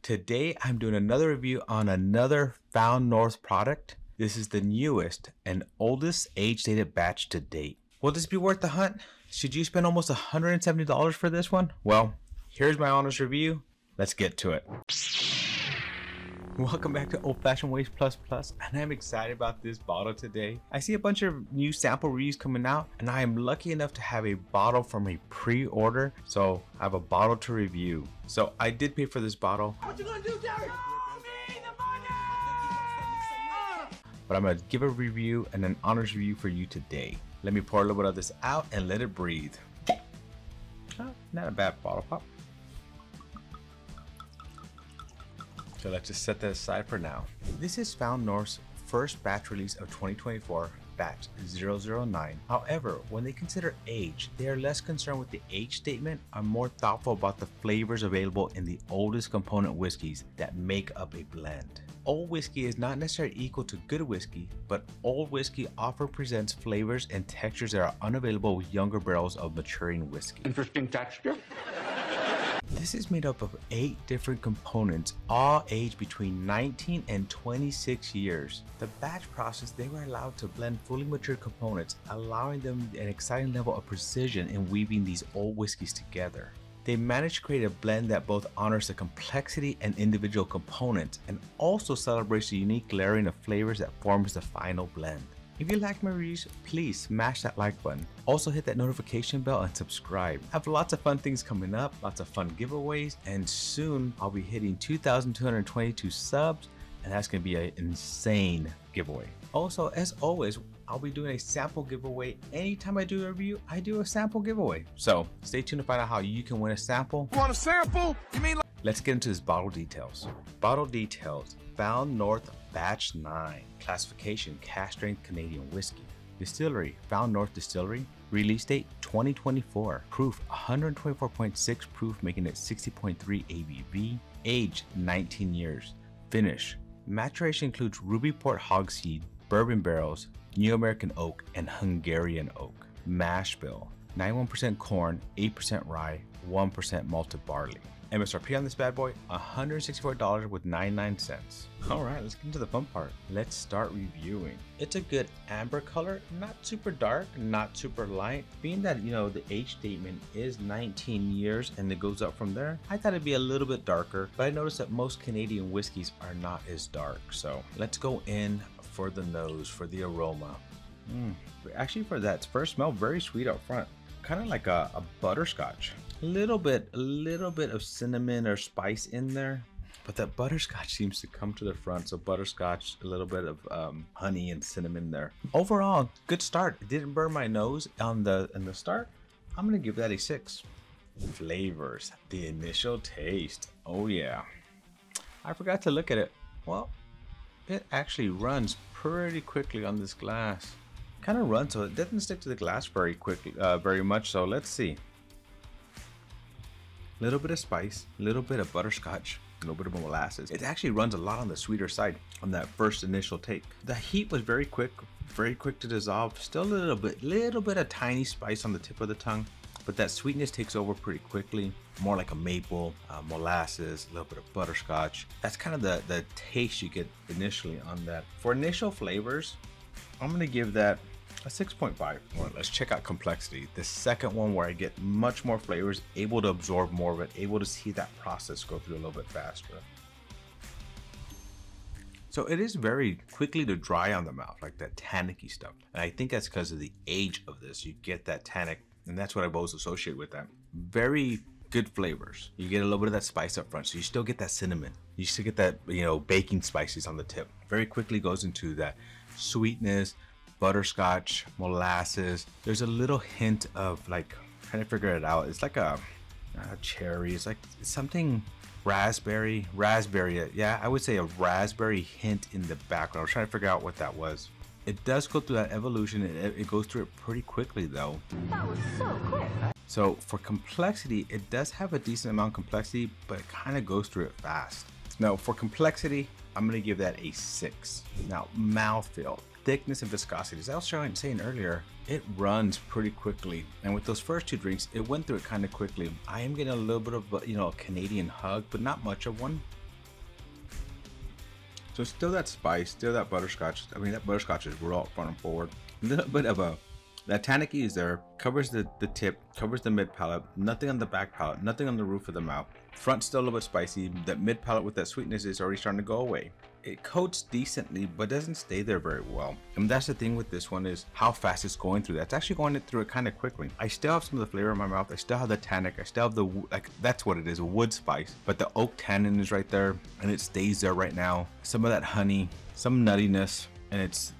Today I'm doing another review on another Found North product. This is the newest and oldest age-dated batch to date. Will this be worth the hunt? Should you spend almost $170 for this one? Well, here's my honest review. Let's get to it. Welcome back to Old Fashioned Ways Plus Plus, and I'm excited about this bottle today. I see a bunch of new sample reviews coming out, and I am lucky enough to have a bottle from a pre-order, so I have a bottle to review. So I did pay for this bottle. What you gonna do, Derek? Show me the money! But I'm gonna give a review and an honors review for you today. Let me pour a little bit of this out and let it breathe. Not a bad bottle pop. So let's just set that aside for now. This is Found North's first batch release of 2024, batch 009. However, when they consider age, they are less concerned with the age statement, are more thoughtful about the flavors available in the oldest component whiskeys that make up a blend. Old whiskey is not necessarily equal to good whiskey, but old whiskey often presents flavors and textures that are unavailable with younger barrels of maturing whiskey. Interesting texture. This is made up of 8 different components, all aged between 19 and 26 years. The batch process, they were allowed to blend fully matured components, allowing them an exciting level of precision in weaving these old whiskeys together. They managed to create a blend that both honors the complexity and individual components, and also celebrates the unique layering of flavors that forms the final blend. If you like my reviews, please smash that like button. Also hit that notification bell and subscribe. I have lots of fun things coming up, lots of fun giveaways, and soon I'll be hitting 2,222 subs, and that's gonna be an insane giveaway. Also, as always, I'll be doing a sample giveaway. Anytime I do a review, I do a sample giveaway. So stay tuned to find out how you can win a sample. You want a sample? You mean like... Let's get into this bottle details. Bottle details, Found North Batch 9. Classification, Cask strength Canadian whiskey. Distillery, Found North Distillery. Release date 2024. Proof 124.6 proof, making it 60.3 ABV. Age 19 years. Finish. Maturation includes ruby port hogshead, bourbon barrels, New American oak, and Hungarian oak. Mashbill, 91% corn, 8% rye, 1% malted barley. MSRP on this bad boy, $164.99. All right, let's get into the fun part. Let's start reviewing. It's a good amber color, not super dark, not super light. Being that, you know, the age statement is 19 years and it goes up from there, I thought it'd be a little bit darker, but I noticed that most Canadian whiskeys are not as dark. So let's go in for the nose, for the aroma. Actually, for that first smell, very sweet up front. Kind of like a butterscotch. A little bit of cinnamon or spice in there, but that butterscotch seems to come to the front. So butterscotch, a little bit of honey and cinnamon there. Overall, good start. It didn't burn my nose in the start. I'm gonna give that a 6. Flavors, the initial taste. Oh yeah, I forgot to look at it. Well, it actually runs pretty quickly on this glass. Kind of runs, so it doesn't stick to the glass very quickly, very much. So let's see. Little bit of spice, little bit of butterscotch, a little bit of molasses. It actually runs a lot on the sweeter side on that first initial take. The heat was very quick to dissolve. Still a little bit of tiny spice on the tip of the tongue, but that sweetness takes over pretty quickly. More like a maple, molasses, a little bit of butterscotch. That's kind of the taste you get initially on that. For initial flavors, I'm gonna give that a 6.5. Well, let's check out complexity. The second one where I get much more flavors, able to absorb more of it, able to see that process go through a little bit faster. So it is very quickly to dry on the mouth, like that tannicky stuff. And I think that's because of the age of this. You get that tannic, and that's what I both associate with that. Very good flavors. You get a little bit of that spice up front, so you still get that cinnamon. You still get that, you know, baking spices on the tip. Very quickly goes into that sweetness, butterscotch, molasses. There's a little hint of, like, trying to figure it out. It's like a cherry. It's like something raspberry. Yeah, I would say a raspberry hint in the background. I was trying to figure out what that was. It does go through that evolution. It goes through it pretty quickly though. That was so quick. So for complexity, it does have a decent amount of complexity, but it kind of goes through it fast. Now for complexity, I'm gonna give that a 6. Now mouthfeel. thickness and viscosity. As I was saying earlier, it runs pretty quickly. And with those first two drinks, it went through it kind of quickly. I am getting a little bit of, a Canadian hug, but not much of one. So still that spice, still that butterscotch. I mean, that butterscotch is raw front and forward. A little bit of that tannicky is there, covers the tip, covers the mid palate, nothing on the back palate, nothing on the roof of the mouth. Front still a little bit spicy. That mid palate with that sweetness is already starting to go away. It coats decently, but doesn't stay there very well. And that's the thing with this one, is how fast it's going through that. It's actually going through it kind of quickly. I still have some of the flavor in my mouth. I still have the tannic. I still have the, like, that's what it is, a wood spice. But the oak tannin is right there, and it stays there right now. Some of that honey, some nuttiness, and it's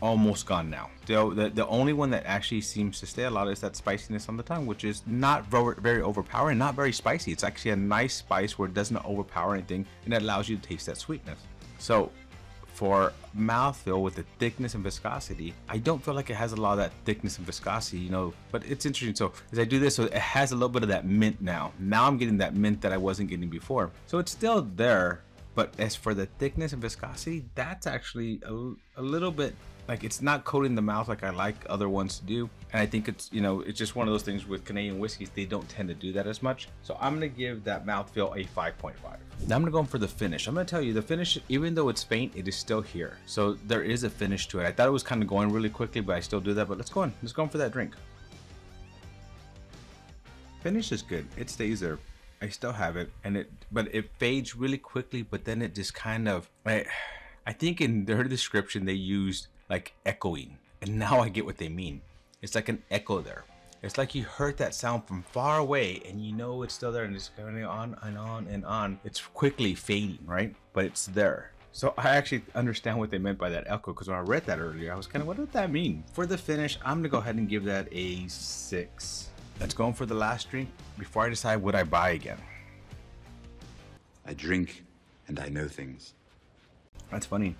almost gone now. The only one that actually seems to stay a lot is that spiciness on the tongue, which is not very overpowering, not very spicy. It's actually a nice spice where it doesn't overpower anything, and it allows you to taste that sweetness. So for mouthfeel with the thickness and viscosity, I don't feel like it has a lot of that thickness and viscosity, you know, but it's interesting. So as I do this, so it has a little bit of that mint now. Now I'm getting that mint that I wasn't getting before. So it's still there, but as for the thickness and viscosity, that's actually a little bit, like, it's not coating the mouth like I like other ones to do. And I think it's, you know, it's just one of those things with Canadian whiskeys, they don't tend to do that as much. So I'm gonna give that mouthfeel a 5.5. Now I'm gonna go in for the finish. I'm gonna tell you, the finish, even though it's faint, it is still here. So there is a finish to it. I thought it was kind of going really quickly, but I still do that. But let's go in. Let's go in for that drink. Finish is good. It stays there. I still have it, and but it fades really quickly. But then it just kind of, I think in their description they used like echoing, and now I get what they mean. It's like an echo there. It's like you heard that sound from far away, and you know it's still there, and it's going on and on and on. It's quickly fading, right? But it's there. So I actually understand what they meant by that echo, because when I read that earlier, I was kind of, what did that mean? For the finish, I'm gonna go ahead and give that a 6. Let's go in for the last drink before I decide what I buy again. I drink and I know things. That's funny.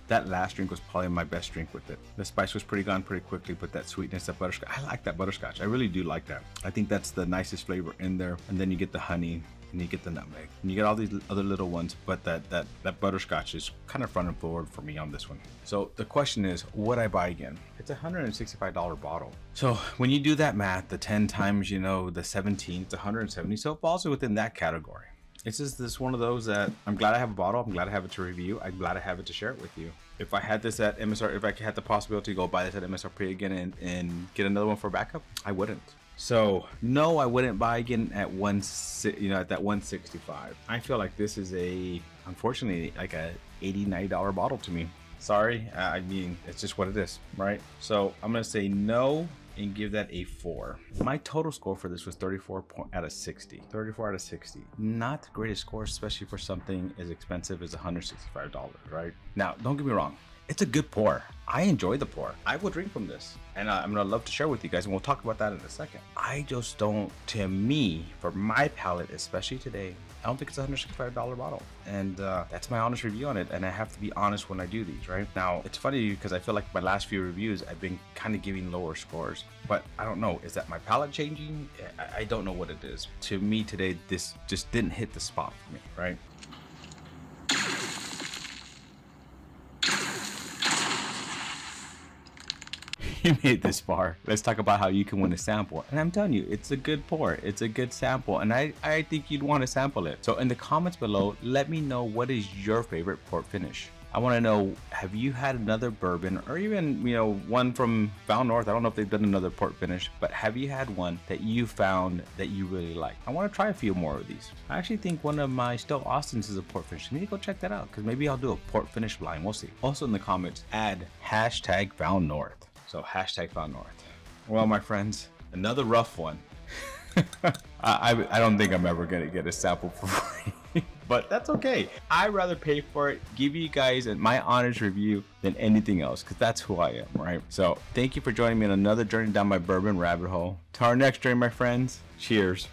That last drink was probably my best drink with it. The spice was gone pretty quickly, but that sweetness, that butterscotch, I like that butterscotch. I really do like that. I think that's the nicest flavor in there. And then you get the honey, and you get the nutmeg, and you get all these other little ones, but that butterscotch is kind of front and forward for me on this one. So the question is, would I buy again? It's a $165 bottle. So when you do that math, the 10 times, you know, the 17, it's 170. So it falls within that category. It's just this one of those that I'm glad I have a bottle. I'm glad I have it to review. I'm glad I have it to share it with you. If I had this at MSRP, if I had the possibility to go buy this at MSRP again and get another one for backup, I wouldn't. So no, I wouldn't buy again at at that 165. I feel like this is unfortunately like a $80-$90 bottle to me. Sorry, I mean, it's just what it is, right? So I'm gonna say no and give that a 4. My total score for this was 34 out of 60. 34 out of 60. Not the greatest score, especially for something as expensive as $165, right? Now, don't get me wrong. It's a good pour. I enjoy the pour. I will drink from this, and I'm gonna love to share with you guys, and we'll talk about that in a second. I just don't, to me, for my palate, especially today, I don't think it's a $165 bottle. And that's my honest review on it, and I have to be honest when I do these, right? Now, it's funny because I feel like my last few reviews, I've been kind of giving lower scores, but I don't know. Is that my palate changing? I don't know what it is. To me today, this just didn't hit the spot for me, right? You made this far. Let's talk about how you can win a sample. And I'm telling you, it's a good pour. It's a good sample. And I think you'd want to sample it. So in the comments below, let me know, what is your favorite port finish? I want to know, have you had another bourbon, or even, you know, one from Val North? I don't know if they've done another port finish, but have you had one that you found that you really like? I want to try a few more of these. I actually think one of my Still Austins is a port finish. I need to go check that out, because maybe I'll do a port finish blind. We'll see. Also in the comments, add hashtag Val North. So hashtag Val North. Well, my friends, another rough one. I don't think I'm ever gonna get a sample for free, but that's okay. I'd rather pay for it, give you guys my honest review than anything else, because that's who I am, right? So thank you for joining me on another journey down my bourbon rabbit hole. To our next journey, my friends, cheers.